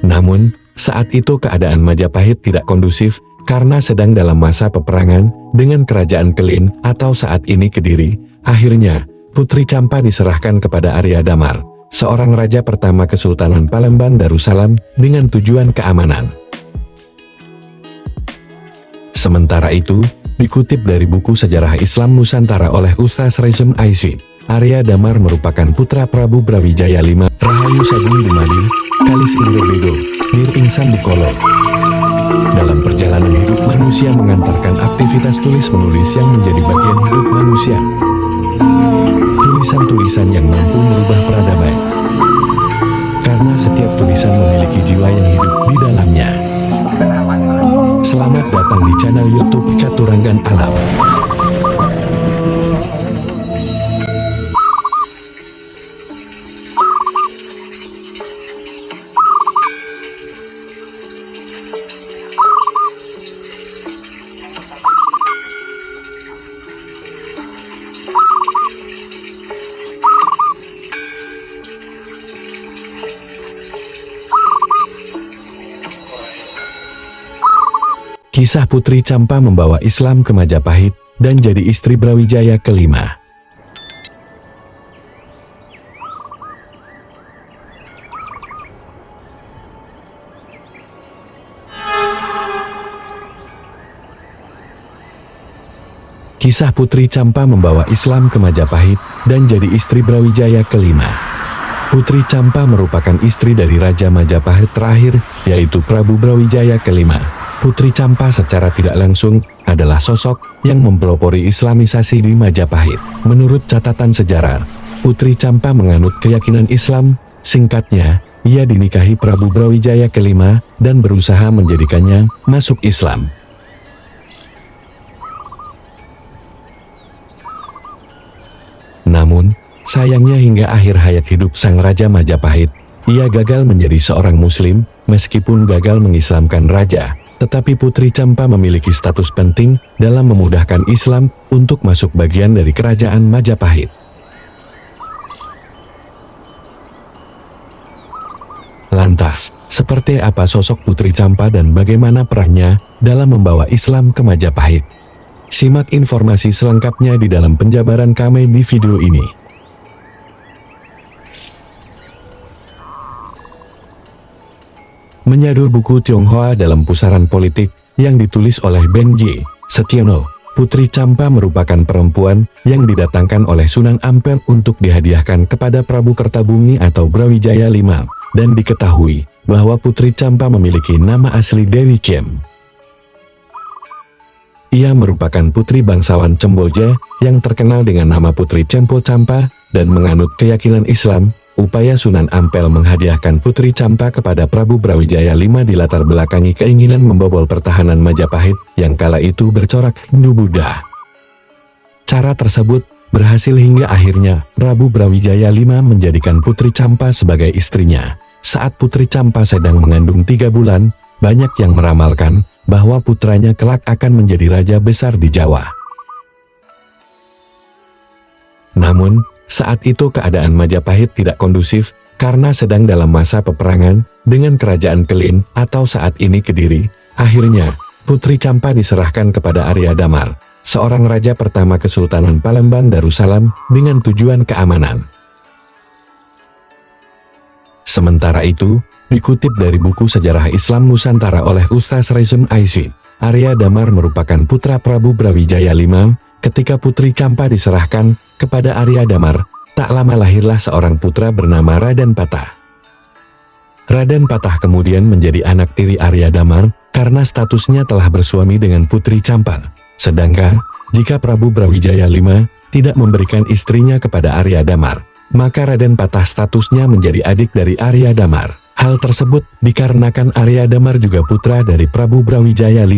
Namun, saat itu keadaan Majapahit tidak kondusif karena sedang dalam masa peperangan dengan kerajaan Kelin atau saat ini Kediri. Akhirnya, Putri Campa diserahkan kepada Arya Damar, seorang raja pertama Kesultanan Palembang Darussalam dengan tujuan keamanan. Sementara itu, dikutip dari buku Sejarah Islam Nusantara oleh Ustaz Rezem Aisy, Arya Damar merupakan putra Prabu Brawijaya V, Rahayu Sagung Dumadi, Kalis Indrobedo, Nir Ingsan Bukolo. Dalam perjalanan hidup manusia mengantarkan aktivitas tulis-menulis yang menjadi bagian hidup manusia. Tulisan-tulisan yang mampu merubah peradaban. Karena setiap tulisan memiliki jiwa yang hidup di dalamnya. Selamat datang di channel YouTube Katurangan Alam. Kisah Putri Campa membawa Islam ke Majapahit dan jadi istri Brawijaya kelima. Kisah Putri Campa membawa Islam ke Majapahit dan jadi istri Brawijaya kelima. Putri Campa merupakan istri dari Raja Majapahit terakhir, yaitu Prabu Brawijaya kelima. Putri Campa secara tidak langsung adalah sosok yang mempelopori Islamisasi di Majapahit. Menurut catatan sejarah, Putri Campa menganut keyakinan Islam. Singkatnya, ia dinikahi Prabu Brawijaya kelima dan berusaha menjadikannya masuk Islam. Namun, sayangnya hingga akhir hayat hidup sang Raja Majapahit, ia gagal menjadi seorang Muslim. Meskipun gagal mengislamkan raja, tetapi Putri Campa memiliki status penting dalam memudahkan Islam untuk masuk bagian dari kerajaan Majapahit. Lantas, seperti apa sosok Putri Campa dan bagaimana perannya dalam membawa Islam ke Majapahit? Simak informasi selengkapnya di dalam penjabaran kami di video ini. Menyadur buku Tionghoa dalam pusaran politik yang ditulis oleh Ben J. Setiono, Putri Campa merupakan perempuan yang didatangkan oleh Sunan Ampel untuk dihadiahkan kepada Prabu Kertabumi atau Brawijaya V, dan diketahui bahwa Putri Campa memiliki nama asli Dewi Cem. Ia merupakan putri bangsawan Cemboja yang terkenal dengan nama Putri Cempo Campa dan menganut keyakinan Islam. Upaya Sunan Ampel menghadiahkan Putri Campa kepada Prabu Brawijaya V dilatar belakangi keinginan membobol pertahanan Majapahit yang kala itu bercorak Hindu-Buddha. Cara tersebut berhasil hingga akhirnya Prabu Brawijaya V menjadikan Putri Campa sebagai istrinya. Saat Putri Campa sedang mengandung 3 bulan, banyak yang meramalkan bahwa putranya kelak akan menjadi raja besar di Jawa. Namun, saat itu keadaan Majapahit tidak kondusif karena sedang dalam masa peperangan dengan kerajaan Kelin atau saat ini Kediri. Akhirnya, Putri Campa diserahkan kepada Arya Damar, seorang raja pertama Kesultanan Palembang Darussalam dengan tujuan keamanan. Sementara itu, dikutip dari buku Sejarah Islam Nusantara oleh Ustaz Rezem Aisy, Arya Damar merupakan putra Prabu Brawijaya V. Ketika Putri Campa diserahkan kepada Arya Damar, tak lama lahirlah seorang putra bernama Raden Patah. Raden Patah kemudian menjadi anak tiri Arya Damar karena statusnya telah bersuami dengan Putri Campa. Sedangkan, jika Prabu Brawijaya V tidak memberikan istrinya kepada Arya Damar, maka Raden Patah statusnya menjadi adik dari Arya Damar. Hal tersebut dikarenakan Arya Damar juga putra dari Prabu Brawijaya V.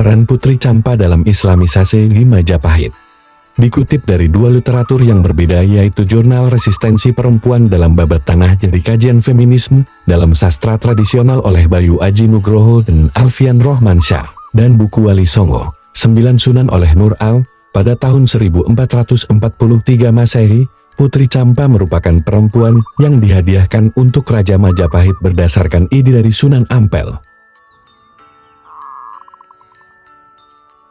Peran Putri Campa dalam Islamisasi di Majapahit. Dikutip dari dua literatur yang berbeda, yaitu Jurnal Resistensi Perempuan dalam Babat Tanah Jadi Kajian Feminisme dalam Sastra Tradisional oleh Bayu Aji Nugroho dan Alfian Rohmansyah, dan buku Wali Songo, 9 Sunan oleh Nur Al, pada tahun 1443 Masehi, Putri Campa merupakan perempuan yang dihadiahkan untuk Raja Majapahit berdasarkan ide dari Sunan Ampel.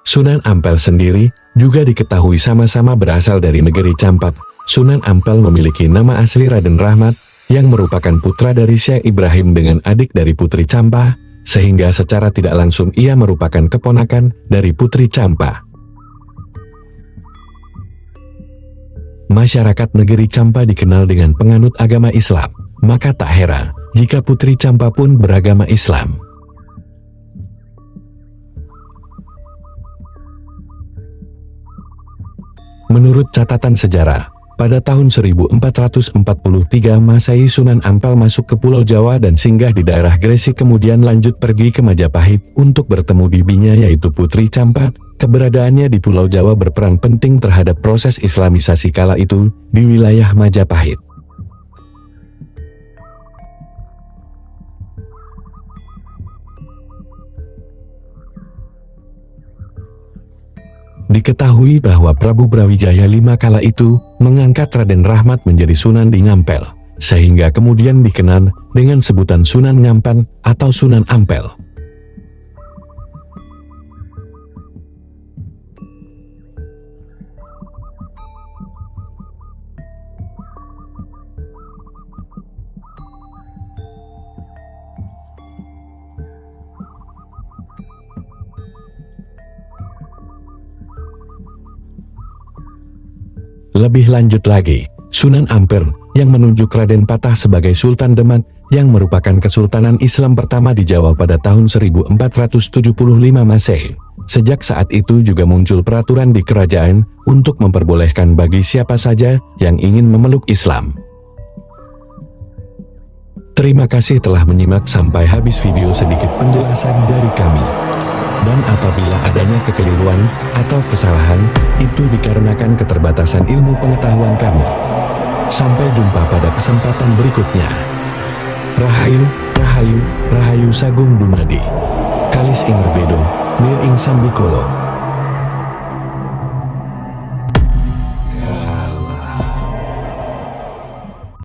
Sunan Ampel sendiri juga diketahui sama-sama berasal dari negeri Campat. Sunan Ampel memiliki nama asli Raden Rahmat, yang merupakan putra dari Syekh Ibrahim dengan adik dari Putri Campa, sehingga secara tidak langsung ia merupakan keponakan dari Putri Campa. Masyarakat negeri Campa dikenal dengan penganut agama Islam, maka tak heran jika Putri Campa pun beragama Islam. Menurut catatan sejarah, pada tahun 1443 Masehi Sunan Ampel masuk ke Pulau Jawa dan singgah di daerah Gresik, kemudian lanjut pergi ke Majapahit untuk bertemu bibinya yaitu Putri Campa. Keberadaannya di Pulau Jawa berperan penting terhadap proses Islamisasi kala itu di wilayah Majapahit. Diketahui bahwa Prabu Brawijaya V kala itu mengangkat Raden Rahmat menjadi Sunan di Ngampel, sehingga kemudian dikenal dengan sebutan Sunan Ngampan atau Sunan Ampel. Lebih lanjut lagi, Sunan Ampel yang menunjuk Raden Patah sebagai Sultan Demak yang merupakan kesultanan Islam pertama di Jawa pada tahun 1475 Masehi. Sejak saat itu juga muncul peraturan di kerajaan untuk memperbolehkan bagi siapa saja yang ingin memeluk Islam. Terima kasih telah menyimak sampai habis video. Sedikit penjelasan dari kami. Dan apabila adanya kekeliruan atau kesalahan, itu dikarenakan keterbatasan ilmu pengetahuan kami. Sampai jumpa pada kesempatan berikutnya. Rahayu, Rahayu, Rahayu Sagung Dumadi. Kalis ing Rebedo, Nir ing Sambikolo.